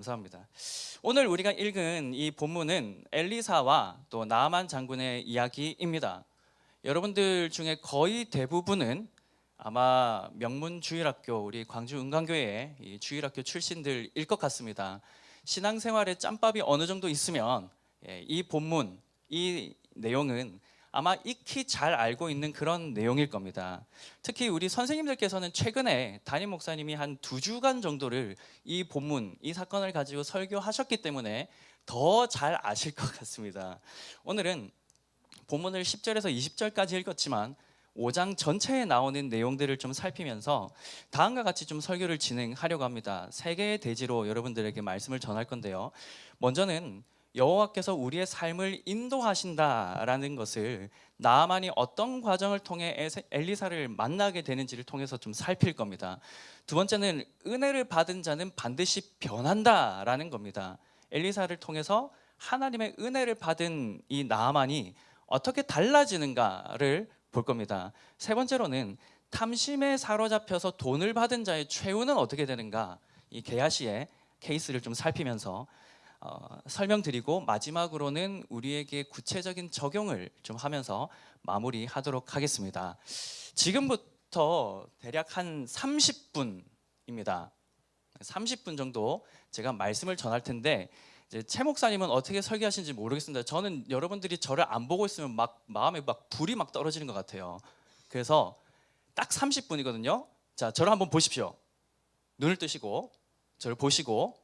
감사합니다. 오늘 우리가 읽은 이 본문은 엘리사와 또 나아만 장군의 이야기입니다. 여러분들 중에 거의 대부분은 아마 명문주일학교, 우리 광주 은광교회 이 주일학교 출신들일 것 같습니다. 신앙생활에 짬밥이 어느 정도 있으면 이 본문, 이 내용은 아마 익히 잘 알고 있는 그런 내용일 겁니다. 특히 우리 선생님들께서는 최근에 담임 목사님이 한 2주간 정도를 이 본문, 이 사건을 가지고 설교하셨기 때문에 더 잘 아실 것 같습니다. 오늘은 본문을 10절에서 20절까지 읽었지만 5장 전체에 나오는 내용들을 좀 살피면서 다음과 같이 좀 설교를 진행하려고 합니다. 3개의 대지로 여러분들에게 말씀을 전할 건데요. 먼저는 여호와께서 우리의 삶을 인도하신다라는 것을 나아만이 어떤 과정을 통해 엘리사를 만나게 되는지를 통해서 좀 살필 겁니다. 두 번째는 은혜를 받은 자는 반드시 변한다라는 겁니다. 엘리사를 통해서 하나님의 은혜를 받은 이 나아만이 어떻게 달라지는가를 볼 겁니다. 세 번째로는 탐심에 사로잡혀서 돈을 받은 자의 최후는 어떻게 되는가, 이 게하시의 케이스를 좀 살피면서 설명드리고, 마지막으로는 우리에게 구체적인 적용을 좀 하면서 마무리하도록 하겠습니다. 지금부터 대략 한 30분입니다. 30분 정도 제가 말씀을 전할 텐데, 이제 최 목사님은 어떻게 설교하시는지 모르겠습니다. 저는 여러분들이 저를 안 보고 있으면 막 마음에 막 불이 막 떨어지는 것 같아요. 그래서 딱 30분이거든요. 자, 저를 한번 보십시오. 눈을 뜨시고 저를 보시고,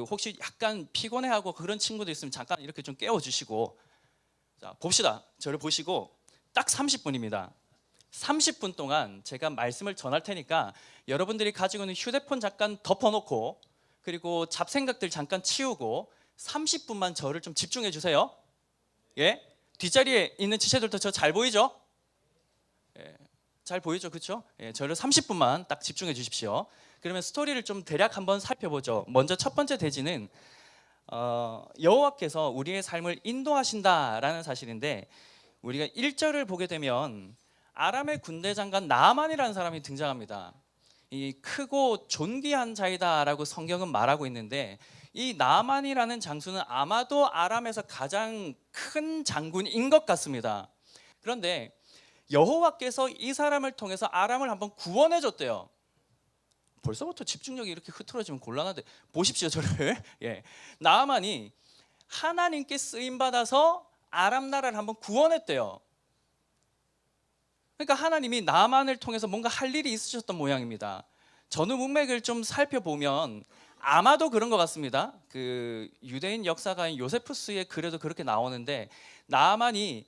혹시 약간 피곤해하고 그런 친구들 있으면 잠깐 이렇게 좀 깨워주시고, 자, 봅시다. 저를 보시고 딱 30분입니다. 30분 동안 제가 말씀을 전할 테니까 여러분들이 가지고 있는 휴대폰 잠깐 덮어놓고, 그리고 잡생각들 잠깐 치우고 30분만 저를 좀 집중해 주세요. 예? 뒷자리에 있는 지체들도 저 잘 보이죠? 예, 잘 보이죠? 그렇죠? 예, 저를 30분만 딱 집중해 주십시오. 그러면 스토리를 좀 대략 한번 살펴보죠. 먼저 첫 번째 대지는 여호와께서 우리의 삶을 인도하신다라는 사실인데, 우리가 1절을 보게 되면 아람의 군대 장관 나아만이라는 사람이 등장합니다. 이 크고 존귀한 자이다라고 성경은 말하고 있는데, 이 나아만이라는 장수는 아마도 아람에서 가장 큰 장군인 것 같습니다. 그런데 여호와께서 이 사람을 통해서 아람을 한번 구원해 줬대요. 벌써부터 집중력이 이렇게 흐트러지면 곤란한데, 보십시오 저를. 예, 나아만이 하나님께 쓰임 받아서 아람 나라를 한번 구원했대요. 그러니까 하나님이 나아만을 통해서 뭔가 할 일이 있으셨던 모양입니다. 전후 문맥을 좀 살펴보면 아마도 그런 것 같습니다. 그 유대인 역사가인 요세푸스의 글에도 그렇게 나오는데, 나아만이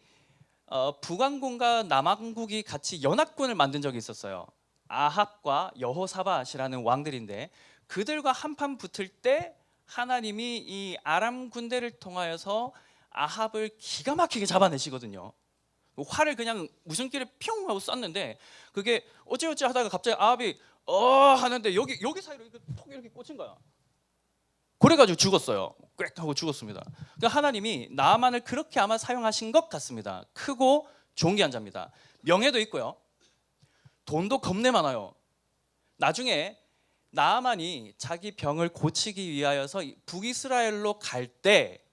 북왕국과 남왕국이 같이 연합군을 만든 적이 있었어요. 아합과 여호사밧이라는 왕들인데, 그들과 한판 붙을 때 하나님이 이 아람 군대를 통하여서 아합을 기가 막히게 잡아내시거든요. 활을 그냥 무슨길에 핑 하고 쐈는데, 그게 어찌어찌 하다가 갑자기 아합이 하는데 여기 사이로 이렇게 톡 이렇게 꽂힌 거야. 그래가지고 죽었어요. 꽥 하고 죽었습니다. 그러니까 하나님이 나아만을 그렇게 아마 사용하신 것 같습니다. 크고 존귀한 자입니다. 명예도 있고요, 돈도 겁내 많아요. 나중에 나아만이 자기 병을 고치기 위하여서 북이스라엘로 갈 때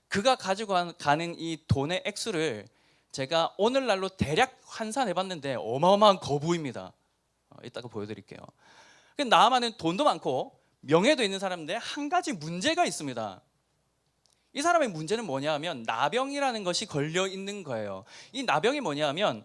그가 가지고 가는 이 돈의 액수를 제가 오늘날로 대략 환산해 봤는데 어마어마한 거부입니다. 이따가 보여드릴게요. 나아만은 돈도 많고 명예도 있는 사람인데 한 가지 문제가 있습니다. 이 사람의 문제는 뭐냐 하면 나병이라는 것이 걸려 있는 거예요. 이 나병이 뭐냐 하면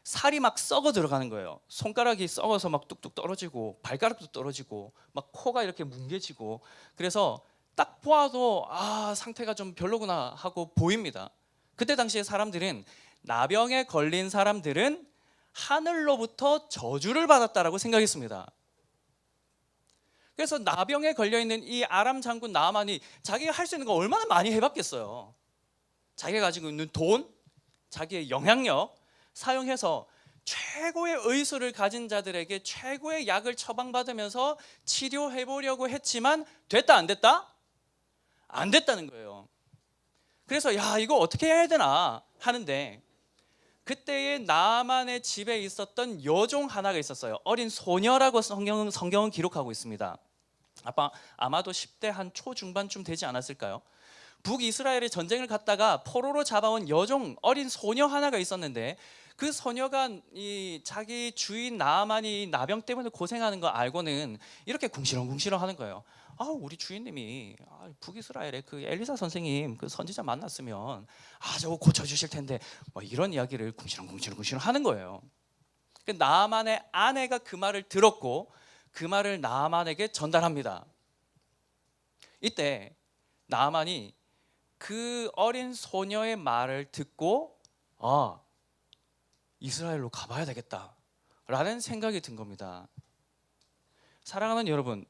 살이 막 썩어 들어가는 거예요. 손가락이 썩어서 막 뚝뚝 떨어지고, 발가락도 떨어지고, 막 코가 이렇게 뭉개지고, 그래서 딱 보아도 상태가 좀 별로구나 하고 보입니다. 그때 당시에 사람들은 나병에 걸린 사람들은 하늘로부터 저주를 받았다라고 생각했습니다. 그래서 나병에 걸려있는 이 아람 장군 나아만이 자기가 할 수 있는 거 얼마나 많이 해봤겠어요. 자기가 가지고 있는 돈, 자기의 영향력 사용해서 최고의 의술을 가진 자들에게 최고의 약을 처방받으면서 치료해보려고 했지만 됐다 안 됐다? 안 됐다는 거예요. 그래서 이거 어떻게 해야 되나 하는데, 그때의 나아만의 집에 있었던 여종 하나가 있었어요. 어린 소녀라고 성경은 기록하고 있습니다. 아마도 10대 한 초중반쯤 되지 않았을까요? 북이스라엘의 전쟁을 갔다가 포로로 잡아온 여종 어린 소녀 하나가 있었는데, 그 소녀가 이 자기 주인 나아만이 나병 때문에 고생하는 거 알고는 이렇게 궁시렁궁시렁 하는 거예요. 우리 주인님이 북이스라엘의 그 엘리사 선생님 그 선지자 만났으면 저거 고쳐주실 텐데, 뭐 이런 이야기를 궁시렁궁시렁 하는 거예요. 그 나아만의 아내가 그 말을 들었고 그 말을 나아만에게 전달합니다. 이때 나아만이 그 어린 소녀의 말을 듣고 이스라엘로 가봐야 되겠다 라는 생각이 든 겁니다. 사랑하는 여러분,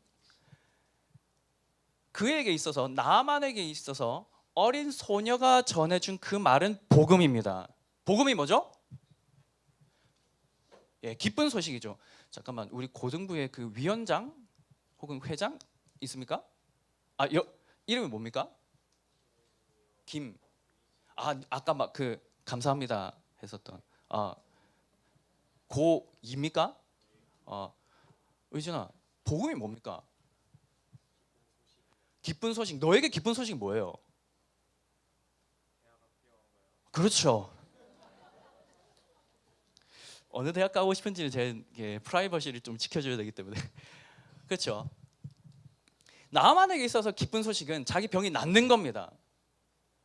그에게 있어서, 나아만에게 있어서 어린 소녀가 전해준 그 말은 복음입니다. 복음이 뭐죠? 기쁜 소식이죠. 잠깐만, 우리 고등부의 그 위원장 혹은 회장 있습니까? 이름이 뭡니까? 아까 막 그 감사합니다 했었던 고입니까? 의진아, 복음이 뭡니까? 기쁜 소식. 너에게 기쁜 소식이 뭐예요? 그렇죠. 어느 대학 가고 싶은지는 제 프라이버시를 좀 지켜줘야 되기 때문에 그렇죠. 나아만에게 있어서 기쁜 소식은 자기 병이 낫는 겁니다.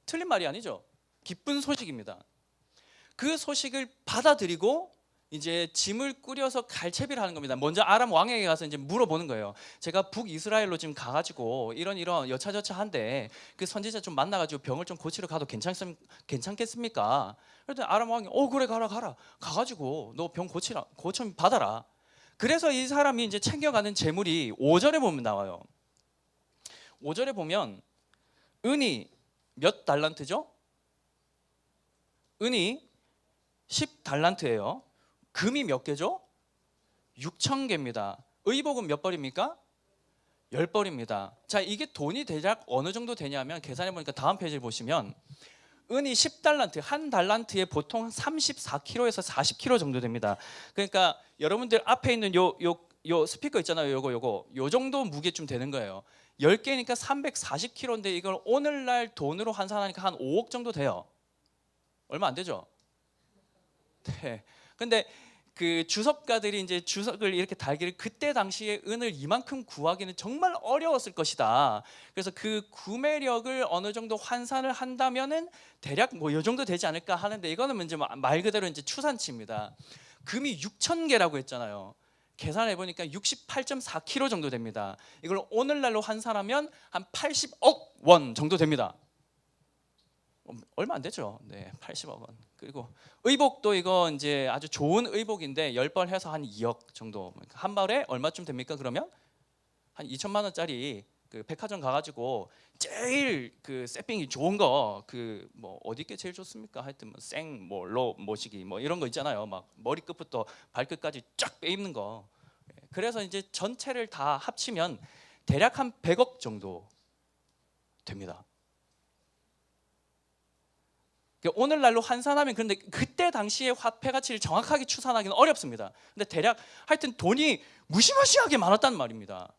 틀린 말이 아니죠. 기쁜 소식입니다. 그 소식을 받아들이고 이제 짐을 꾸려서 갈채비를 하는 겁니다. 먼저 아람 왕에게 가서 이제 물어보는 거예요. 제가 북이스라엘로 지금 가가지고 이런 여차저차한데 그 선지자 좀 만나가지고 병을 좀 고치러 가도 괜찮겠습니까? 그랬더니 아람 왕이 그래 가라 가가지고 너 병 고침 받아라. 그래서 이 사람이 이제 챙겨가는 재물이 5절에 보면 나와요. 5절에 보면 은이 몇 달란트죠? 은이 10달란트예요. 금이 몇 개죠? 6,000개입니다. 의복은 몇 벌입니까? 10벌입니다. 자, 이게 돈이 대략 어느 정도 되냐면 계산해 보니까 다음 페이지를 보시면 은이 10달란트, 한 달란트에 보통 34kg에서 40kg 정도 됩니다. 그러니까 여러분들 앞에 있는 요 스피커 있잖아요. 요 정도 무게쯤 되는 거예요. 10개니까 340kg인데 이걸 오늘날 돈으로 환산하니까 한 5억 정도 돼요. 얼마 안 되죠? 네. 근데 그 주석가들이 이제 주석을 이렇게 달기를, 그때 당시에 은을 이만큼 구하기는 정말 어려웠을 것이다. 그래서 그 구매력을 어느 정도 환산을 한다면은 대략 뭐 이 정도 되지 않을까 하는데, 이거는 이제 말 그대로 이제 추산치입니다. 금이 6,000개라고 했잖아요. 계산해 보니까 68.4kg 정도 됩니다. 이걸 오늘날로 환산하면 한 80억 원 정도 됩니다. 얼마 안 되죠. 네, 80억 원. 그리고 의복도 이거 이제 아주 좋은 의복인데 10벌 해서 한 2억 정도. 한 벌에 얼마쯤 됩니까? 그러면 한 2천만 원짜리 그 백화점 가가지고 제일 그 세핑이 좋은 거, 그 뭐 어디 게 제일 좋습니까? 하여튼 뭐 로 모시기 뭐 이런 거 있잖아요. 막 머리끝부터 발끝까지 쫙 빼입는 거. 그래서 이제 전체를 다 합치면 대략 한 100억 정도 됩니다. 오늘날로 환산하면, 그런데 그때 당시의 화폐 가치를 정확하게 추산하기는 어렵습니다. 근데 대략 하여튼 돈이 무시무시하게 많았단 말입니다.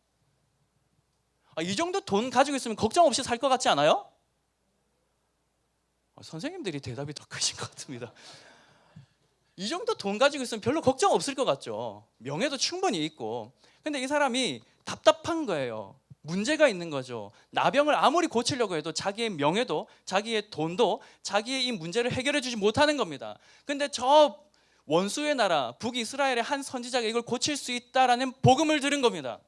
이 정도 돈 가지고 있으면 걱정 없이 살 것 같지 않아요? 선생님들이 대답이 더 크신 것 같습니다. 이 정도 돈 가지고 있으면 별로 걱정 없을 것 같죠. 명예도 충분히 있고. 근데 이 사람이 답답한 거예요. 문제가 있는 거죠. 나병을 아무리 고치려고 해도 자기의 명예도, 자기의 돈도, 자기의 이 문제를 해결해 주지 못하는 겁니다. 근데 저 원수의 나라 북이스라엘의 한 선지자가 이걸 고칠 수 있다라는 복음을 들은 겁니다.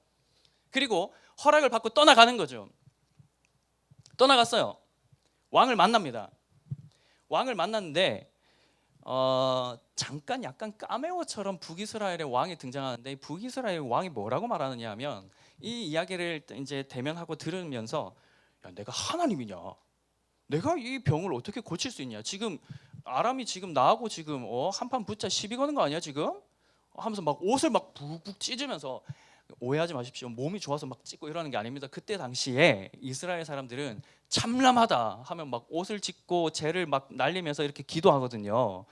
그리고 허락을 받고 떠나가는 거죠. 떠나갔어요. 왕을 만납니다. 왕을 만났는데 잠깐 약간 까메오처럼 북이스라엘의 왕이 등장하는데, 북이스라엘 왕이 뭐라고 말하느냐 하면, 이 이야기를 이제 대면하고 들으면서, 야, 내가 하나님이냐? 내가 이 병을 어떻게 고칠 수 있냐? 지금 아람이 지금 나하고 지금 한판 붙자 시비 거는 거 아니야 지금? 하면서 막 옷을 막 북북 찢으면서, 오해하지 마십시오. 몸이 좋아서 막 찢고 이러는 게 아닙니다. 그때 당시에 이스라엘 사람들은 참람하다 하면 막 옷을 찢고 재를 막 날리면서 이렇게 기도하거든요.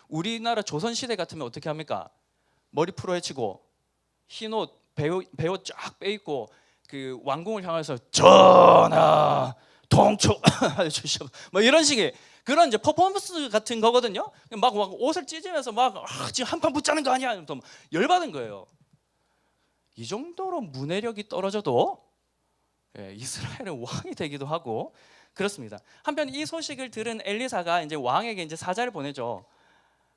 우리나라 조선시대 같으면 어떻게 합니까? 머리 풀어헤치고 흰옷, 배옷 쫙 빼입고 그 왕궁을 향해서 전하 통촉하여 주시오 뭐 이런 식의 그런 이제 퍼포먼스 같은 거거든요. 막 옷을 찢으면서 막 지금 한판 붙자는 거 아니야? 또 열받은 거예요. 이 정도로 문해력이 떨어져도 이스라엘은 왕이 되기도 하고 그렇습니다. 한편 이 소식을 들은 엘리사가 이제 왕에게 이제 사자를 보내죠.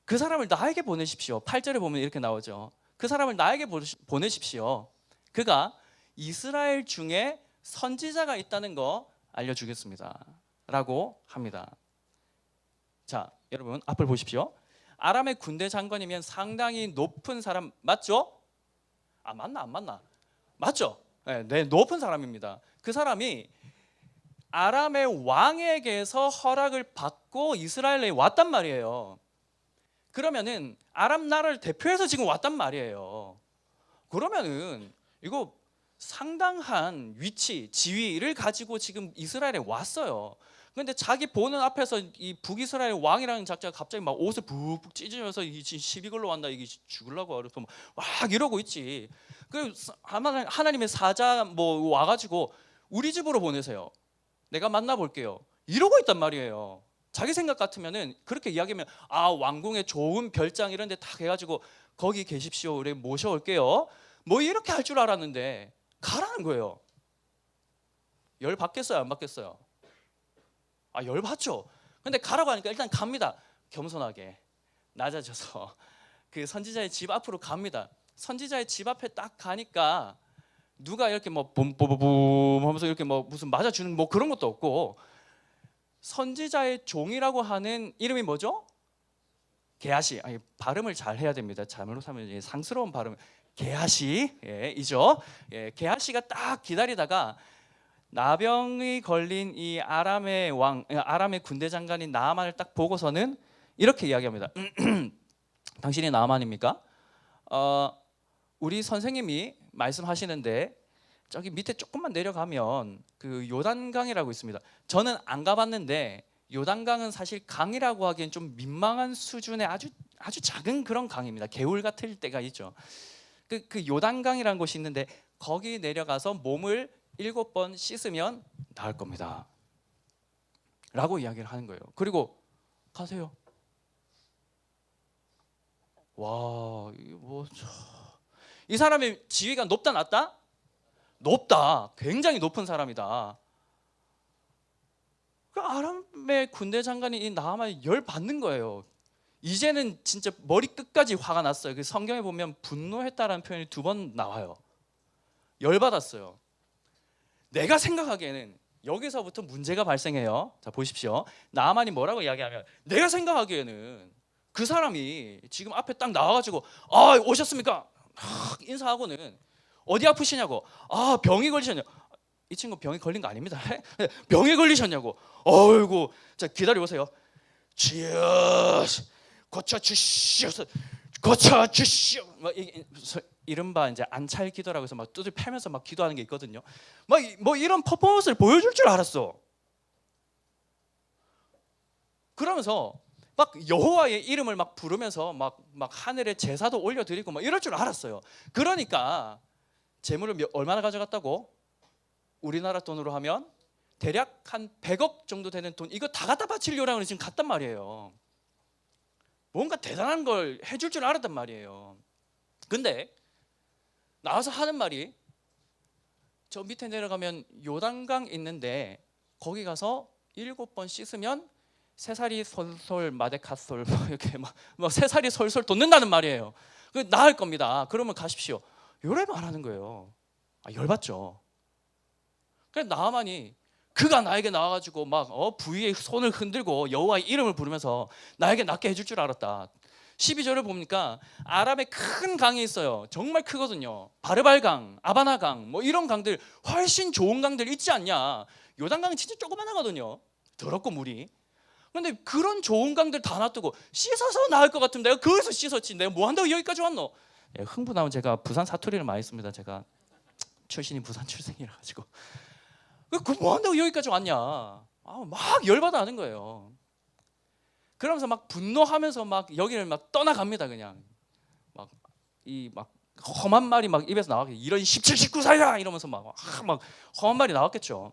그 사람을 나에게 보내십시오. 8절에 보면 이렇게 나오죠. 그 사람을 나에게 보내십시오. 그가 이스라엘 중에 선지자가 있다는 거 알려주겠습니다 라고 합니다. 자, 여러분 앞을 보십시오. 아람의 군대 장관이면 상당히 높은 사람 맞죠? 아, 맞나 안 맞나? 맞죠? 네, 높은 사람입니다. 그 사람이 아람의 왕에게서 허락을 받고 이스라엘에 왔단 말이에요. 그러면은 아람 나라를 대표해서 지금 왔단 말이에요. 그러면은 이거 상당한 위치, 지위를 가지고 지금 이스라엘에 왔어요. 근데 자기 보는 앞에서 이 북이스라엘 왕이라는 작자가 갑자기 막 옷을 푹푹 찢으면서 시비 걸러 왔나 이게 죽으려고 그래서 막 이러고 있지. 그래서 하나님의 사자 뭐 와가지고 우리 집으로 보내세요. 내가 만나볼게요. 이러고 있단 말이에요. 자기 생각 같으면은 그렇게 이야기하면 아 왕궁에 좋은 별장 이런 데 다 해가지고 거기 계십시오. 우리 모셔올게요. 뭐 이렇게 할 줄 알았는데 가라는 거예요. 열 받겠어요? 안 받겠어요? 아, 열 받죠. 근데 가라고 하니까 일단 갑니다. 겸손하게 낮아져서 그 선지자의 집 앞으로 갑니다. 선지자의 집 앞에 딱 가니까 누가 이렇게 뭐 봄봄봄 하면서 이렇게 뭐 무슨 맞아주는 뭐 그런 것도 없고 선지자의 종이라고 하는 이름이 뭐죠? 게하시. 아니, 발음을 잘 해야 됩니다. 잘못하면 상스러운 발음. 게하시이죠. 게하시가 딱 기다리다가 나병이 걸린 이 아람의 왕, 아람의 군대 장관인 나아만을 딱 보고서는 이렇게 이야기합니다. 당신이 나아만입니까? 우리 선생님이 말씀하시는데 저기 밑에 조금만 내려가면 그 요단강이라고 있습니다. 저는 안 가봤는데 요단강은 사실 강이라고 하기엔 좀 민망한 수준의 아주 작은 그런 강입니다. 개울 같을 때가 있죠. 그 요단강이라는 곳이 있는데 거기 내려가서 몸을 7번 씻으면 나을 겁니다 라고 이야기를 하는 거예요. 그리고 가세요. 와, 이 사람의 지위가 높다 낮다? 높다. 굉장히 높은 사람이다. 그 아람의 군대 장관이 이 나아만이 열 받는 거예요. 이제는 진짜 머리 끝까지 화가 났어요. 그 성경에 보면 분노했다라는 표현이 2번 나와요. 열 받았어요. 내가 생각하기에는 여기서부터 문제가 발생해요. 자, 보십시오. 나아만이 뭐라고 이야기하면 내가 생각하기에는 그 사람이 지금 앞에 딱 나와가지고 아 오셨습니까? 인사하고는 어디 아프시냐고. 아 병이 걸리셨냐고. 이 친구 병이 걸린 거 아닙니다. 병이 걸리셨냐고. 어이구 자 기다려보세요. 주여 고쳐주시옵소서. 고쳐주시오. 이른바 이제 안찰 기도라고 해서 막 뚜들 패면서 막 기도하는 게 있거든요. 뭐 이런 퍼포먼스를 보여줄 줄 알았어. 그러면서 막 여호와의 이름을 막 부르면서 막 하늘에 제사도 올려드리고 막 이럴 줄 알았어요. 그러니까 재물을 얼마나 가져갔다고? 우리나라 돈으로 하면 대략 한 100억 정도 되는 돈 이거 다 갖다 바치려고 지금 갔단 말이에요. 뭔가 대단한 걸 해줄 줄 알았단 말이에요. 근데 나와서 하는 말이 저 밑에 내려가면 요단강 있는데 거기 가서 7번 씻으면 새살이 솔솔 마데카솔 이렇게 막 새살이 솔솔 돋는다는 말이에요. 그 나을 겁니다. 그러면 가십시오. 요래 말하는 거예요. 아, 열받죠. 그래서 나하만이 그가 나에게 나와가지고 막 부위에 손을 흔들고 여호와의 이름을 부르면서 나에게 낫게 해줄 줄 알았다. 12절을 보니까 아람에 큰 강이 있어요. 정말 크거든요. 바르발강, 아바나강 뭐 이런 강들 훨씬 좋은 강들 있지 않냐. 요단강은 진짜 조그만하거든요. 더럽고 물이. 근데 그런 좋은 강들 다 놔두고 씻어서 나을 것 같으면 내가 거기서 씻었지. 내가 뭐 한다고 여기까지 왔노? 흥분하면 제가 부산 사투리를 많이 씁니다. 제가 출신이 부산 출생이라 가지고 그 뭐 한다고 여기까지 왔냐? 막 열받아 하는 거예요. 그러면서 막 분노하면서 막 여기를 막 떠나갑니다. 그냥 막 험한 말이 막 입에서 나왔겠죠. 이런 17, 19살이야 이러면서 막 험한 말이 나왔겠죠.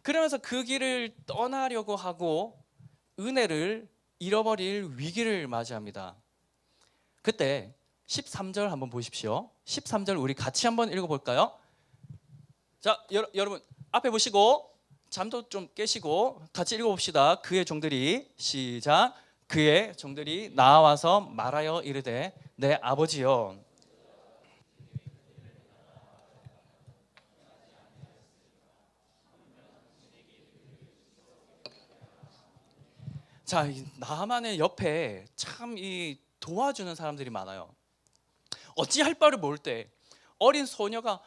그러면서 그 길을 떠나려고 하고 은혜를 잃어버릴 위기를 맞이합니다. 그때 13절 한번 보십시오. 13절 우리 같이 한번 읽어볼까요? 자, 여러분 앞에 보시고 잠도 좀 깨시고 같이 읽어봅시다. 그의 종들이 시작. 그의 종들이 나와서 말하여 이르되 내 아버지여. 자, 이 나만의 옆에 참 이 도와주는 사람들이 많아요. 어찌할 바를 모를 때 어린 소녀가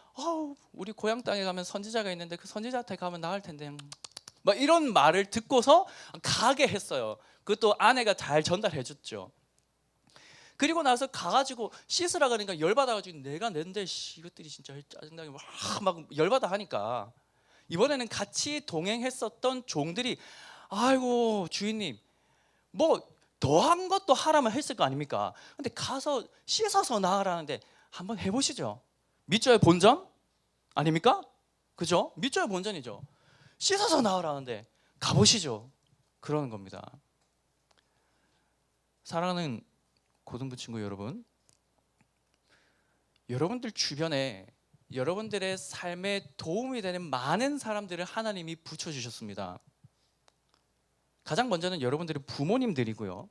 우리 고향 땅에 가면 선지자가 있는데 그 선지자한테 가면 나을 텐데 막 이런 말을 듣고서 가게 했어요. 그것도 아내가 잘 전달해 줬죠. 그리고 나서 가가지고 씻으라 그러니까 열받아가지고 내가 낸데 이것들이 진짜 짜증나게 막 열받아 하니까 이번에는 같이 동행했었던 종들이 아이고 주인님 뭐 더한 것도 하라면 했을 거 아닙니까? 근데 가서 씻어서 나으라는데 한번 해보시죠. 밑져야 본전 아닙니까? 그죠? 밑져야 본전이죠. 씻어서 나으라는데 가보시죠. 그러는 겁니다. 사랑하는 고등부 친구 여러분, 여러분들 주변에 여러분들의 삶에 도움이 되는 많은 사람들을 하나님이 붙여주셨습니다. 가장 먼저는 여러분들의 부모님들이고요.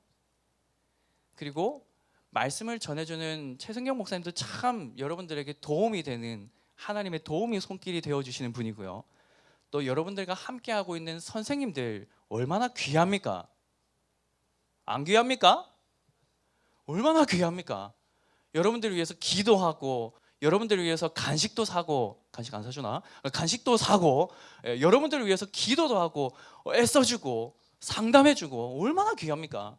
그리고 말씀을 전해주는 최승경 목사님도 참 여러분들에게 도움이 되는 하나님의 도움이 손길이 되어주시는 분이고요. 또 여러분들과 함께하고 있는 선생님들 얼마나 귀합니까? 안 귀합니까? 얼마나 귀합니까? 여러분들을 위해서 기도하고 여러분들을 위해서 간식도 사고, 간식 안 사주나? 간식도 사고 여러분들을 위해서 기도도 하고 애써주고 상담해주고 얼마나 귀합니까?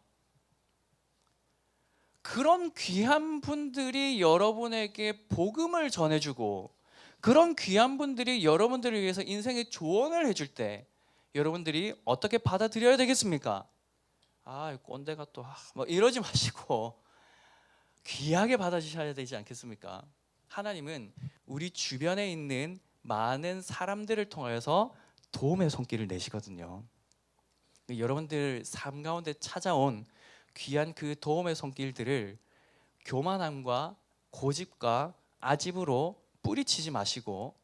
그런 귀한 분들이 여러분에게 복음을 전해주고 그런 귀한 분들이 여러분들을 위해서 인생의 조언을 해줄 때 여러분들이 어떻게 받아들여야 되겠습니까? 꼰대가 또 뭐 이러지 마시고 귀하게 받아주셔야 되지 않겠습니까? 하나님은 우리 주변에 있는 많은 사람들을 통해서 도움의 손길을 내시거든요. 여러분들 삶 가운데 찾아온 귀한 그 도움의 손길들을 교만함과 고집과 아집으로 뿌리치지 마시고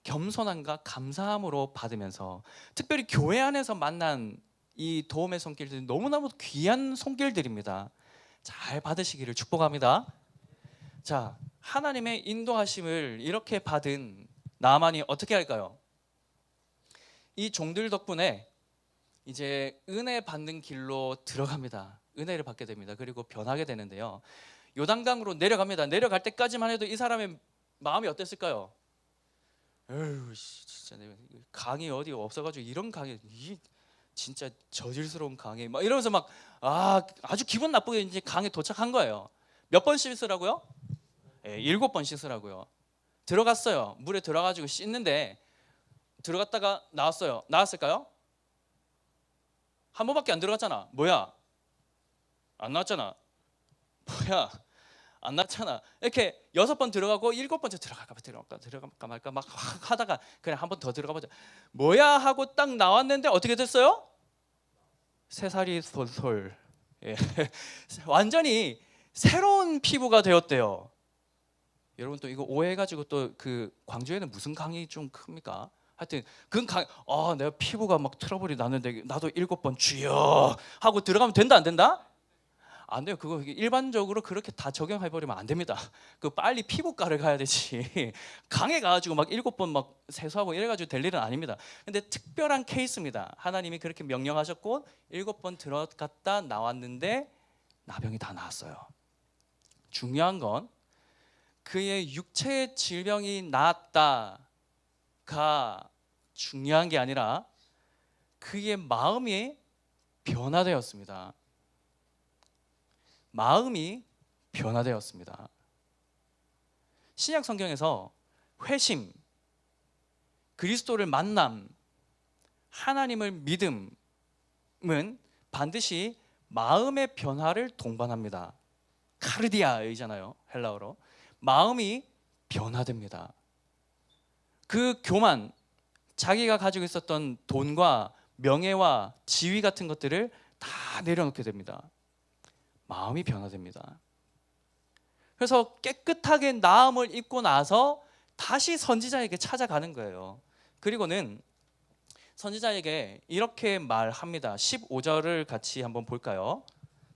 겸손함과 감사함으로 받으면서 특별히 교회 안에서 만난 이 도움의 손길들은 너무너무 귀한 손길들입니다. 잘 받으시기를 축복합니다. 자, 하나님의 인도하심을 이렇게 받은 나만이 어떻게 할까요? 이 종들 덕분에 이제 은혜 받는 길로 들어갑니다. 은혜를 받게 됩니다. 그리고 변하게 되는데요. 요단강으로 내려갑니다. 내려갈 때까지만 해도 이 사람의 마음이 어땠을까요? 에휴, 진짜 강이 어디 없어가지고 이런 강에 진짜 저질스러운 강에 막 이러면서 막 아주 기분 나쁘게 이제 강에 도착한 거예요. 몇 번 씻으라고요? 7번 씻으라고요. 들어갔어요. 물에 들어가지고 씻는데 들어갔다가 나왔어요. 나왔을까요? 한 번밖에 안 들어갔잖아. 뭐야? 안 나왔잖아. 뭐야? 안 나왔잖아. 이렇게 6번 들어가고 7번째 들어갈까 말까 막 하다가 그냥 한 번 더 들어가 보자. 뭐야 하고 딱 나왔는데 어떻게 됐어요? 새살이 솔솔. 예. 완전히 새로운 피부가 되었대요. 여러분 또 이거 오해해가지고 또 그 광주에는 무슨 강이 좀 큽니까? 하여튼 그 강, 내가 피부가 막 트러블이 나는데 나도 7번 주여 하고 들어가면 된다 안 된다? 안 돼요. 그거 일반적으로 그렇게 다 적용해버리면 안 됩니다. 그 빨리 피부과를 가야 되지. 강에 가가지고 막 7번 막 세수하고 이래가지고 될 일은 아닙니다. 근데 특별한 케이스입니다. 하나님이 그렇게 명령하셨고 7번 들어갔다 나왔는데 나병이 다 나았어요. 중요한 건 그의 육체의 질병이 나았다가 중요한 게 아니라 그의 마음이 변화되었습니다. 마음이 변화되었습니다. 신약 성경에서 회심, 그리스도를 만남, 하나님을 믿음은 반드시 마음의 변화를 동반합니다. 카르디아이잖아요, 헬라어로. 마음이 변화됩니다. 그 교만, 자기가 가지고 있었던 돈과 명예와 지위 같은 것들을 다 내려놓게 됩니다. 마음이 변화됩니다. 그래서 깨끗하게 나음을 입고 나서 다시 선지자에게 찾아가는 거예요. 그리고는 선지자에게 이렇게 말합니다. 15절을 같이 한번 볼까요?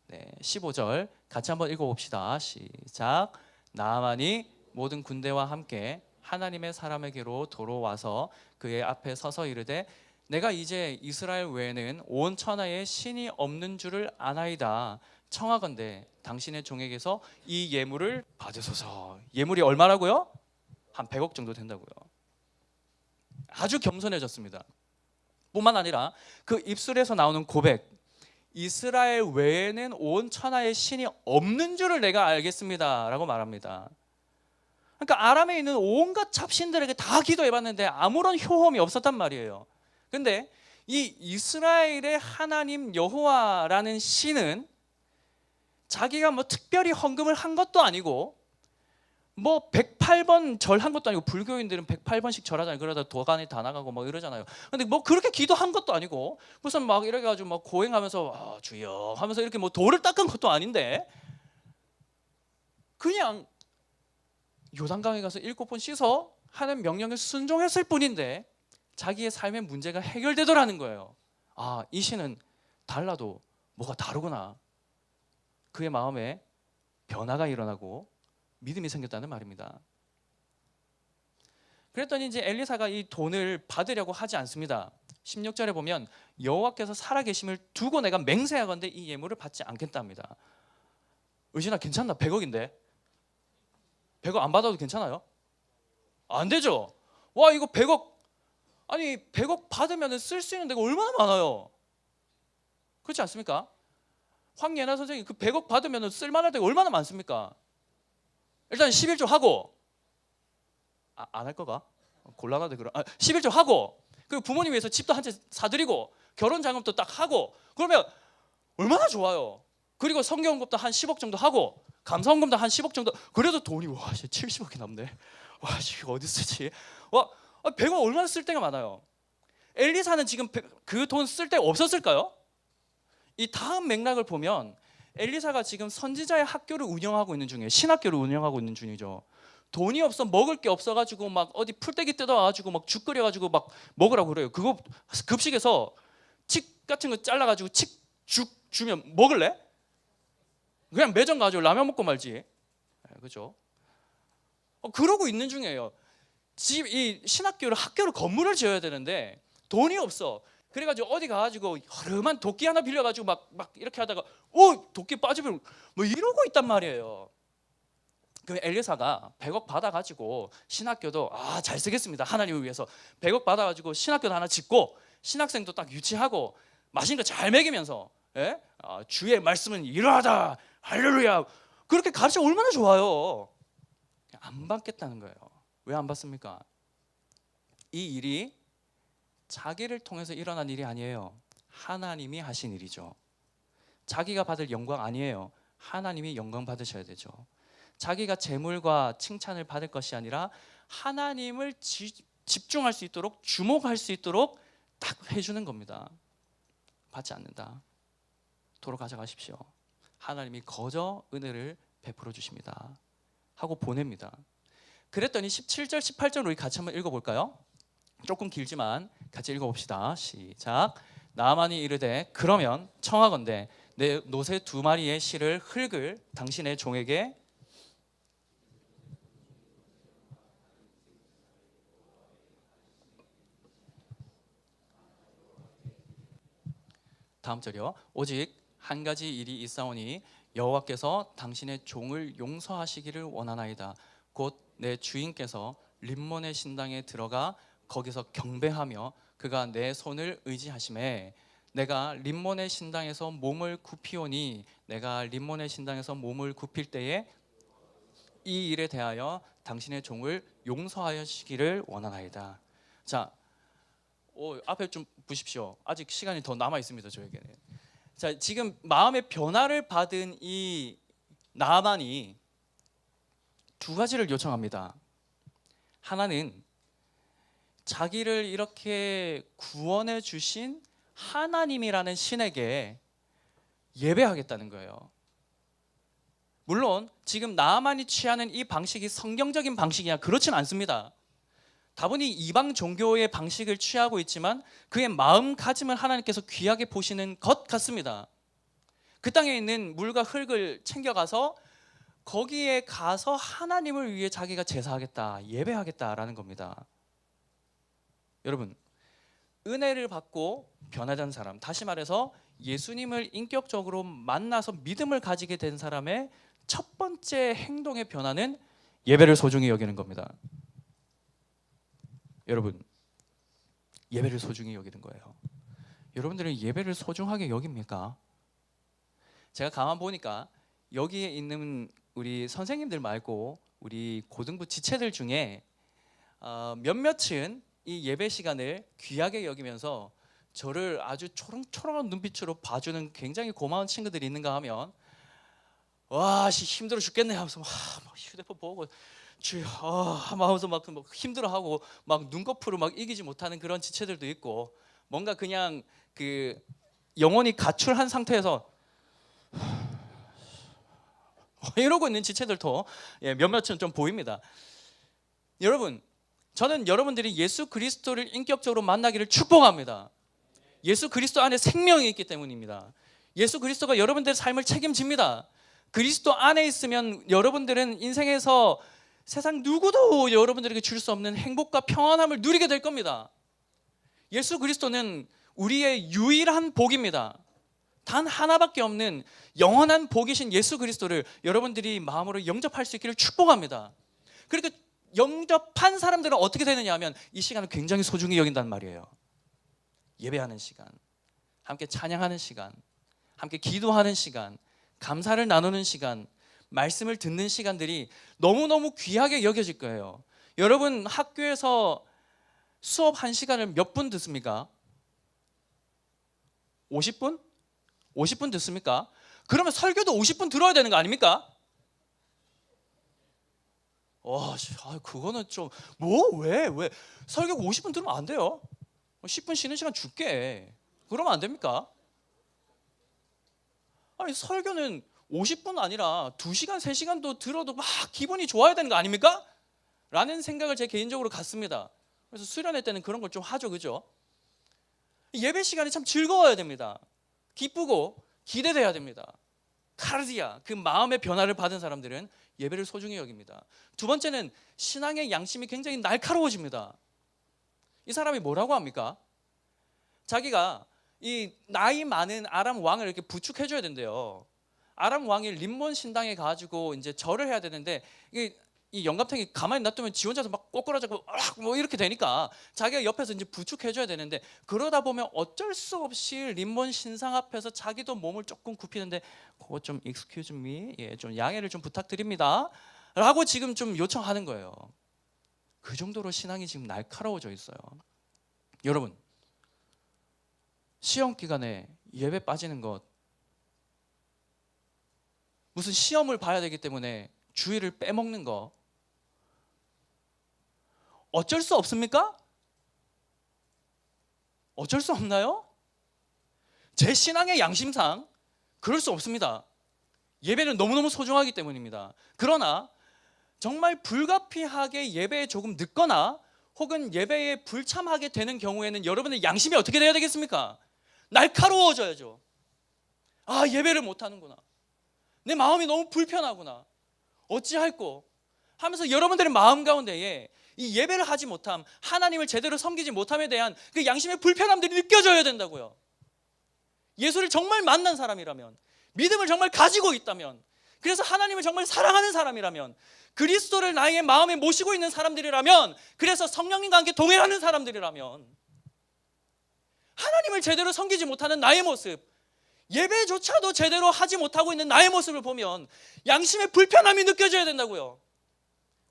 네, 15절 같이 한번 읽어봅시다. 시작. 나아만이 모든 군대와 함께 하나님의 사람에게로 돌아와서 그의 앞에 서서 이르되 내가 이제 이스라엘 외에는 온 천하에 신이 없는 줄을 아나이다. 청하건대 당신의 종에게서 이 예물을 받으소서. 예물이 얼마라고요? 한 100억 정도 된다고요. 아주 겸손해졌습니다. 뿐만 아니라 그 입술에서 나오는 고백, 이스라엘 외에는 온 천하에 신이 없는 줄을 내가 알겠습니다 라고 말합니다. 그러니까 아람에 있는 온갖 잡신들에게 다 기도해봤는데 아무런 효험이 없었단 말이에요. 근데 이 이스라엘의 하나님 여호와라는 신은 자기가 뭐 특별히 헌금을 한 것도 아니고 뭐 108번 절한 것도 아니고, 불교인들은 108번씩 절하잖아요. 그러다 도가니 다 나가고 막 이러잖아요. 근데 뭐 그렇게 기도한 것도 아니고 무슨 막 이렇게 가지고 막 고행하면서 주여 하면서 이렇게 뭐 돌을 닦은 것도 아닌데 그냥 요단강에 가서 7번 씻어 하는 명령에 순종했을 뿐인데 자기의 삶의 문제가 해결되더라는 거예요. 아, 이 신은 달라도 뭐가 다르구나. 그의 마음에 변화가 일어나고 믿음이 생겼다는 말입니다. 그랬더니 이제 엘리사가 이 돈을 받으려고 하지 않습니다. 16절에 보면 여호와께서 살아계심을 두고 내가 맹세하건대 이 예물을 받지 않겠답니다. 의진아 괜찮나? 100억인데 100억 안 받아도 괜찮아요? 안 되죠. 와, 이거 100억, 아니 100억 받으면 쓸 수 있는 데가 얼마나 많아요. 그렇지 않습니까? 황예나 선생님 그 100억 받으면 쓸만할 데가 얼마나 많습니까? 일단 11조 하고, 안 할 거가? 곤란하대. 11조 하고, 그리고 부모님 위해서 집도 한 채 사드리고 결혼 자금도 딱 하고, 그러면 얼마나 좋아요. 그리고 성경금도 한 10억 정도 하고 감사원금도 한 10억 정도. 그래도 돈이 와 70억이 남네. 와 이거 어디 쓰지? 와 100억 얼마나 쓸 데가 많아요. 엘리사는 지금 그 돈 쓸 데 없었을까요? 이 다음 맥락을 보면 엘리사가 지금 선지자의 학교를 운영하고 있는 중이에요. 신학교를 운영하고 있는 중이죠. 돈이 없어, 먹을 게 없어가지고 막 어디 풀떼기 뜯어와가지고 막 죽 끓여가지고 막 먹으라고 그래요. 그거 급식에서 칡 같은 거 잘라가지고 죽 주면 먹을래? 그냥 매점 가지고 라면 먹고 말지. 그죠? 그러고 있는 중이에요. 이 신학교를 학교를 건물을 지어야 되는데 돈이 없어. 그래가지고 어디 가가지고 허름한 도끼 하나 빌려가지고 막 이렇게 하다가 도끼 빠지면 뭐 이러고 있단 말이에요. 그 엘리사가 100억 받아가지고 신학교도 잘 쓰겠습니다 하나님을 위해서 100억 받아가지고 신학교도 하나 짓고 신학생도 딱 유치하고 맛있는 거 잘 먹이면서 주의 말씀은 이러하다 할렐루야 그렇게 가르쳐 얼마나 좋아요. 안 받겠다는 거예요. 왜 안 받습니까? 이 일이 자기를 통해서 일어난 일이 아니에요. 하나님이 하신 일이죠. 자기가 받을 영광 아니에요. 하나님이 영광 받으셔야 되죠. 자기가 재물과 칭찬을 받을 것이 아니라 하나님을 집중할 수 있도록, 주목할 수 있도록 딱 해주는 겁니다. 받지 않는다. 도로 가져가십시오. 하나님이 거저 은혜를 베풀어 주십니다 하고 보냅니다. 그랬더니 17절 18절 우리 같이 한번 읽어볼까요? 조금 길지만 같이 읽어봅시다. 시작. 나아만이 이르되 그러면 청하건대 내 노새 2마리의 실을 흙을 당신의 종에게 다음 절이요. 오직 한 가지 일이 있사오니 여호와께서 당신의 종을 용서하시기를 원하나이다. 곧 내 주인께서 림몬의 신당에 들어가 거기서 경배하며 그가 내 손을 의지하심에 내가 림몬의 신당에서 몸을 굽히오니 내가 림몬의 신당에서 몸을 굽힐 때에 이 일에 대하여 당신의 종을 용서하시기를 원하나이다. 자, 앞에 좀 보십시오. 아직 시간이 더 남아 있습니다. 저에게는. 자, 지금 마음의 변화를 받은 이 나만이 두 가지를 요청합니다. 하나는 자기를 이렇게 구원해 주신 하나님이라는 신에게 예배하겠다는 거예요. 물론 지금 나만이 취하는 이 방식이 성경적인 방식이냐, 그렇진 않습니다. 다분히 이방 종교의 방식을 취하고 있지만 그의 마음가짐을 하나님께서 귀하게 보시는 것 같습니다. 그 땅에 있는 물과 흙을 챙겨가서 거기에 가서 하나님을 위해 자기가 제사하겠다, 예배하겠다라는 겁니다. 여러분, 은혜를 받고 변화된 사람, 다시 말해서 예수님을 인격적으로 만나서 믿음을 가지게 된 사람의 첫 번째 행동의 변화는 예배를 소중히 여기는 겁니다. 여러분, 예배를 소중히 여기는 거예요. 여러분들은 예배를 소중하게 여깁니까? 제가 가만 보니까 여기에 있는 우리 선생님들 말고 우리 고등부 지체들 중에 몇몇은 이 예배 시간을 귀하게 여기면서 저를 아주 초롱초롱한 눈빛으로 봐주는 굉장히 고마운 친구들이 있는가 하면, 와, 힘들어 죽겠네 하면서 막 휴대폰 보고 주여 하면서 막 힘들어하고 막 눈꺼풀을 막 이기지 못하는 그런 지체들도 있고, 뭔가 그냥 그 영혼이 가출한 상태에서 이러고 있는 지체들도 몇몇은 좀 보입니다. 여러분, 저는 여러분들이 예수 그리스도를 인격적으로 만나기를 축복합니다. 예수 그리스도 안에 생명이 있기 때문입니다. 예수 그리스도가 여러분들의 삶을 책임집니다. 그리스도 안에 있으면 여러분들은 인생에서 세상 누구도 여러분들에게 줄 수 없는 행복과 평안함을 누리게 될 겁니다. 예수 그리스도는 우리의 유일한 복입니다. 단 하나밖에 없는 영원한 복이신 예수 그리스도를 여러분들이 마음으로 영접할 수 있기를 축복합니다. 그러니까 영접한 사람들은 어떻게 되느냐 하면 이 시간을 굉장히 소중히 여긴단 말이에요. 예배하는 시간, 함께 찬양하는 시간, 함께 기도하는 시간, 감사를 나누는 시간, 말씀을 듣는 시간들이 너무너무 귀하게 여겨질 거예요. 여러분, 학교에서 수업 1시간을 몇 분 듣습니까? 50분? 50분 듣습니까? 그러면 설교도 50분 들어야 되는 거 아닙니까? 와, 그거는 좀 왜 설교 50분 들으면 안 돼요? 10분 쉬는 시간 줄게. 그러면 안 됩니까? 아니, 설교는 50분 아니라 2시간, 3시간도 들어도 막 기분이 좋아야 되는 거 아닙니까? 라는 생각을 제 개인적으로 갖습니다. 그래서 수련회 때는 그런 걸 좀 하죠, 그죠? 예배 시간이 참 즐거워야 됩니다. 기쁘고 기대돼야 됩니다. 카르디아, 그 마음의 변화를 받은 사람들은 예배를 소중히 여깁니다. 두 번째는 신앙의 양심이 굉장히 날카로워집니다. 이 사람이 뭐라고 합니까? 자기가 이 나이 많은 아람 왕을 이렇게 부축해줘야 된대요. 아람 왕이 림몬 신당에 가지고 이제 절을 해야 되는데 이 영감탱이 가만히 놔두면 지 혼자서 막 꼬꾸라지고 뭐 이렇게 되니까 자기가 옆에서 이제 부축해줘야 되는데, 그러다 보면 어쩔 수 없이 림몬 신상 앞에서 자기도 몸을 조금 굽히는데 그거 좀 excuse me, 좀 양해를 좀 부탁드립니다 라고 지금 좀 요청하는 거예요. 그 정도로 신앙이 지금 날카로워져 있어요. 여러분, 시험 기간에 예배 빠지는 것, 무슨 시험을 봐야 되기 때문에 주일을 빼먹는 거 어쩔 수 없습니까? 어쩔 수 없나요? 제 신앙의 양심상 그럴 수 없습니다. 예배는 너무너무 소중하기 때문입니다. 그러나 정말 불가피하게 예배에 조금 늦거나 혹은 예배에 불참하게 되는 경우에는 여러분의 양심이 어떻게 돼야 되겠습니까? 날카로워져야죠. 아, 예배를 못하는구나, 내 마음이 너무 불편하구나, 어찌할꼬 하면서 여러분들의 마음 가운데에 이 예배를 하지 못함, 하나님을 제대로 섬기지 못함에 대한 그 양심의 불편함들이 느껴져야 된다고요. 예수를 정말 만난 사람이라면, 믿음을 정말 가지고 있다면, 그래서 하나님을 정말 사랑하는 사람이라면, 그리스도를 나의 마음에 모시고 있는 사람들이라면, 그래서 성령님과 함께 동행하는 사람들이라면, 하나님을 제대로 섬기지 못하는 나의 모습, 예배조차도 제대로 하지 못하고 있는 나의 모습을 보면 양심의 불편함이 느껴져야 된다고요.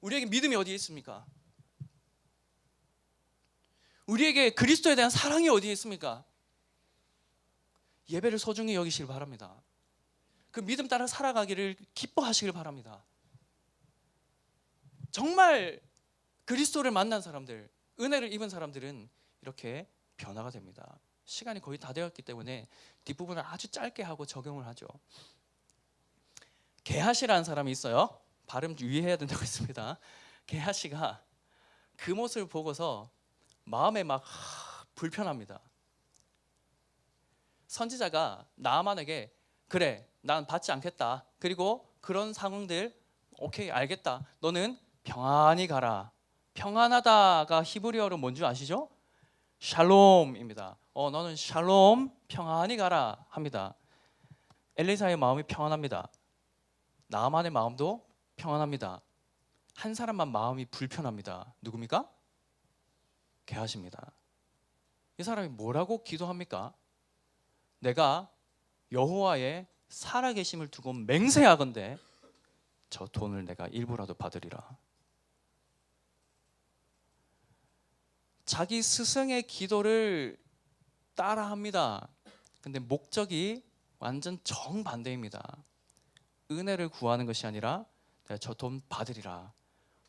우리에게 믿음이 어디에 있습니까? 우리에게 그리스도에 대한 사랑이 어디에 있습니까? 예배를 소중히 여기시길 바랍니다. 그 믿음 따라 살아가기를 기뻐하시길 바랍니다. 정말 그리스도를 만난 사람들, 은혜를 입은 사람들은 이렇게 변화가 됩니다. 시간이 거의 다 되었기 때문에 뒷부분을 아주 짧게 하고 적용을 하죠. 게하시라는 사람이 있어요. 발음 유의해야 된다고 했습니다. 게하시가 그 모습을 보고서 마음에 막 불편합니다. 선지자가 나아만에게 그래, 난 받지 않겠다. 그리고 그런 상황들 오케이, 알겠다. 너는 평안히 가라. 평안하다가 히브리어로 뭔지 아시죠? 샬롬입니다. 너는 샬롬, 평안히 가라 합니다. 엘리사의 마음이 평안합니다. 나아만의 마음도 평안합니다. 한 사람만 마음이 불편합니다. 누굽니까? 게하시입니다. 이 사람이 뭐라고 기도합니까? 내가 여호와의 살아계심을 두고 맹세하건대 저 돈을 내가 일부라도 받으리라. 자기 스승의 기도를 따라합니다. 근데 목적이 완전 정반대입니다. 은혜를 구하는 것이 아니라 내가 저 돈 받으리라.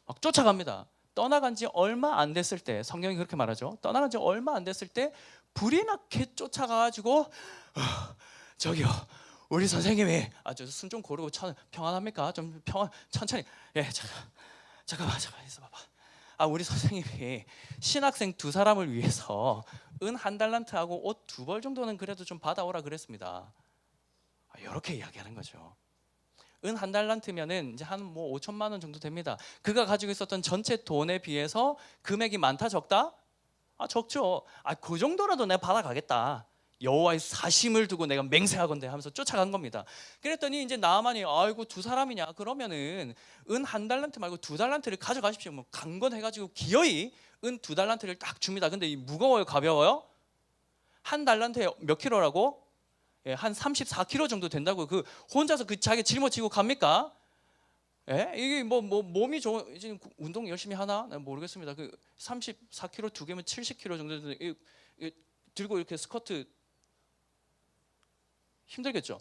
막 쫓아갑니다. 떠나간 지 얼마 안 됐을 때, 성경이 그렇게 말하죠. 떠나간 지 얼마 안 됐을 때 불이 나게 쫓아가가지고 저기요, 우리 선생님이 아주 숨 좀 고르고 평안합니까? 좀 천천히. 예, 잠깐만 있어봐봐. 우리 선생님이 신학생 2사람을 위해서 은 1달란트하고 옷 2벌 정도는 그래도 좀 받아오라 그랬습니다. 이렇게 이야기하는 거죠. 은 1달란트면은 이제 한 5천만 원 정도 됩니다. 그가 가지고 있었던 전체 돈에 비해서 금액이 많다 적다? 적죠. 그 정도라도 내가 받아가겠다. 여호와의 사심을 두고 내가 맹세하건대 하면서 쫓아간 겁니다. 그랬더니 이제 나아만이 아이고 2사람이냐 그러면은 은 1달란트 말고 2달란트를 가져가십시오. 강건해가지고 기어이 은 2달란트를 딱 줍니다. 근데 이 무거워요, 가벼워요? 1달란트에 몇 킬로라고? 한 34kg 정도 된다고. 그 혼자서 그 자기 짊어지고 갑니까? 이게 몸이 지금 운동 열심히 하나? 난 모르겠습니다. 그 34kg 2개면 70kg 정도 되는데 들고 이렇게 스쿼트 힘들겠죠?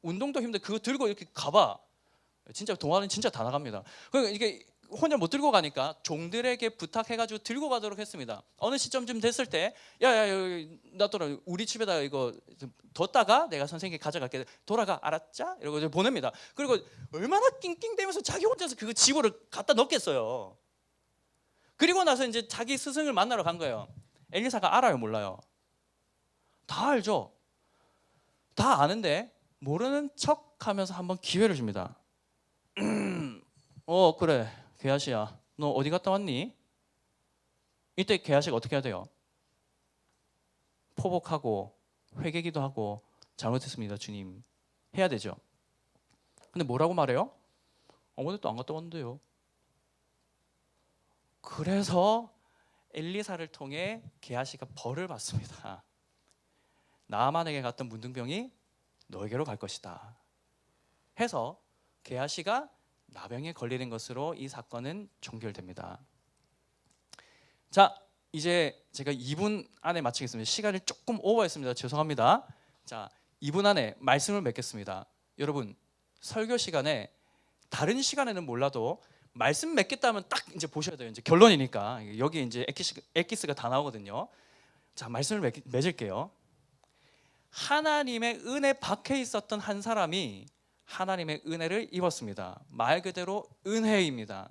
운동도 힘들. 그거 들고 이렇게 가봐. 진짜 동아리는 진짜 다 나갑니다. 그러니까 이게 혼자 못 들고 가니까 종들에게 부탁해가지고 들고 가도록 했습니다. 어느 시점쯤 됐을 때 야야 놔둬라, 우리 집에다 이거 뒀다가 내가 선생님께 가져갈게, 돌아가, 알았자? 이러고 이제 보냅니다. 그리고 얼마나 낑낑대면서 자기 혼자서 그거 집으로 갖다 넣겠어요. 그리고 나서 이제 자기 스승을 만나러 간 거예요. 엘리사가 알아요, 몰라요? 다 알죠. 다 아는데 모르는 척하면서 한번 기회를 줍니다. 그래, 게하시야, 너 어디 갔다 왔니? 이때 게하시가 어떻게 해야 돼요? 포복하고 회개기도 하고 잘못했습니다 주님 해야 되죠. 근데 뭐라고 말해요? 어머니도 안 갔다 왔는데요. 그래서 엘리사를 통해 게하시가 벌을 받습니다. 나아만에게 갔던 문둥병이 너에게로 갈 것이다 해서 게하시가 나병에 걸리는 것으로 이 사건은 종결됩니다. 자, 이제 제가 2분 안에 마치겠습니다. 시간을 조금 오버했습니다. 죄송합니다. 자, 2분 안에 말씀을 맺겠습니다. 여러분, 설교 시간에 다른 시간에는 몰라도 말씀 맺겠다면 딱 이제 보셔야 돼요. 이제 결론이니까 여기 이제 엑기스가 다 나오거든요. 자, 말씀을 맺을게요. 하나님의 은혜 밖에 있었던 한 사람이 하나님의 은혜를 입었습니다. 말 그대로 은혜입니다.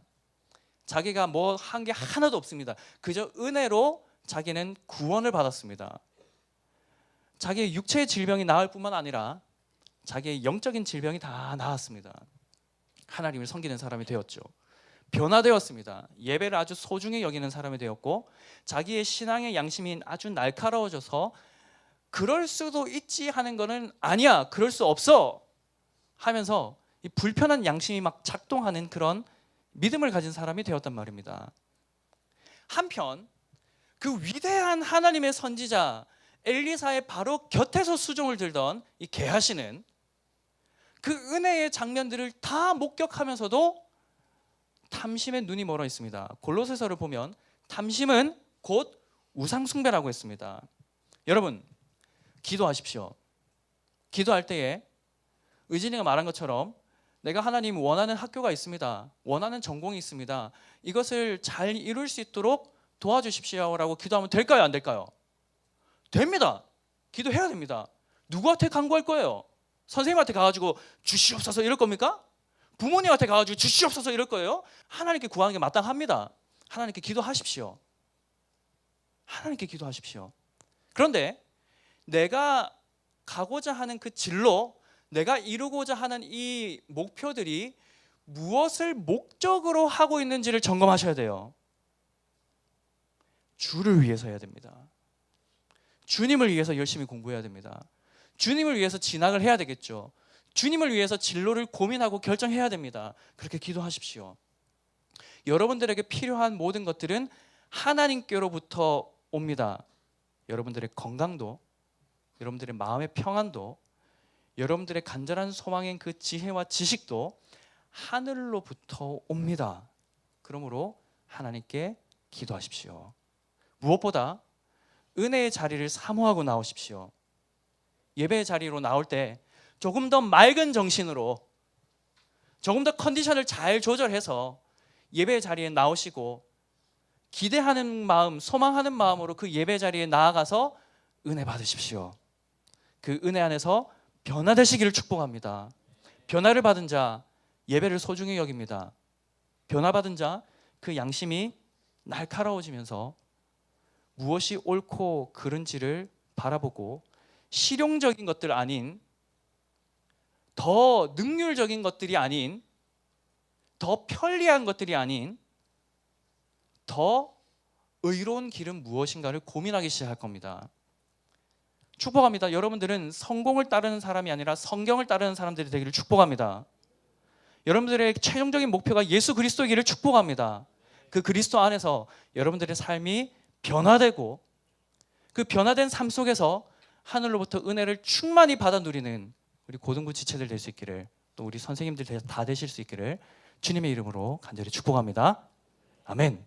자기가 뭐 한 게 하나도 없습니다. 그저 은혜로 자기는 구원을 받았습니다. 자기의 육체의 질병이 나을 뿐만 아니라 자기의 영적인 질병이 다 나았습니다. 하나님을 섬기는 사람이 되었죠. 변화되었습니다. 예배를 아주 소중히 여기는 사람이 되었고, 자기의 신앙의 양심이 아주 날카로워져서 그럴 수도 있지 하는 거는 아니야, 그럴 수 없어 하면서 이 불편한 양심이 막 작동하는 그런 믿음을 가진 사람이 되었단 말입니다. 한편 그 위대한 하나님의 선지자 엘리사의 바로 곁에서 수종을 들던 이 게하시는 그 은혜의 장면들을 다 목격하면서도 탐심의 눈이 멀어 있습니다. 골로새서를 보면 탐심은 곧 우상숭배라고 했습니다. 여러분, 기도하십시오. 기도할 때에 의진이가 말한 것처럼 내가 하나님 원하는 학교가 있습니다. 원하는 전공이 있습니다. 이것을 잘 이룰 수 있도록 도와주십시오라고 기도하면 될까요? 안 될까요? 됩니다. 기도해야 됩니다. 누구한테 간구할 거예요? 선생님한테 가가지고 주시옵소서 이럴 겁니까? 부모님한테 가가지고 주시옵소서 이럴 거예요? 하나님께 구하는 게 마땅합니다. 하나님께 기도하십시오. 하나님께 기도하십시오. 그런데 내가 가고자 하는 그 진로, 내가 이루고자 하는 이 목표들이 무엇을 목적으로 하고 있는지를 점검하셔야 돼요. 주를 위해서 해야 됩니다. 주님을 위해서 열심히 공부해야 됩니다. 주님을 위해서 진학을 해야 되겠죠. 주님을 위해서 진로를 고민하고 결정해야 됩니다. 그렇게 기도하십시오. 여러분들에게 필요한 모든 것들은 하나님께로부터 옵니다. 여러분들의 건강도, 여러분들의 마음의 평안도, 여러분들의 간절한 소망인 그 지혜와 지식도 하늘로부터 옵니다. 그러므로 하나님께 기도하십시오. 무엇보다 은혜의 자리를 사모하고 나오십시오. 예배의 자리로 나올 때 조금 더 맑은 정신으로, 조금 더 컨디션을 잘 조절해서 예배의 자리에 나오시고 기대하는 마음, 소망하는 마음으로 그 예배 자리에 나아가서 은혜 받으십시오. 그 은혜 안에서 변화되시기를 축복합니다. 변화를 받은 자 예배를 소중히 여깁니다. 변화받은 자 그 양심이 날카로워지면서 무엇이 옳고 그른지를 바라보고 실용적인 것들 아닌, 더 능률적인 것들이 아닌, 더 편리한 것들이 아닌 더 의로운 길은 무엇인가를 고민하기 시작할 겁니다. 축복합니다. 여러분들은 성공을 따르는 사람이 아니라 성경을 따르는 사람들이 되기를 축복합니다. 여러분들의 최종적인 목표가 예수 그리스도이기를 축복합니다. 그 그리스도 안에서 여러분들의 삶이 변화되고 그 변화된 삶 속에서 하늘로부터 은혜를 충만히 받아 누리는 우리 고등부 지체들 될 수 있기를, 또 우리 선생님들 다 되실 수 있기를 주님의 이름으로 간절히 축복합니다. 아멘.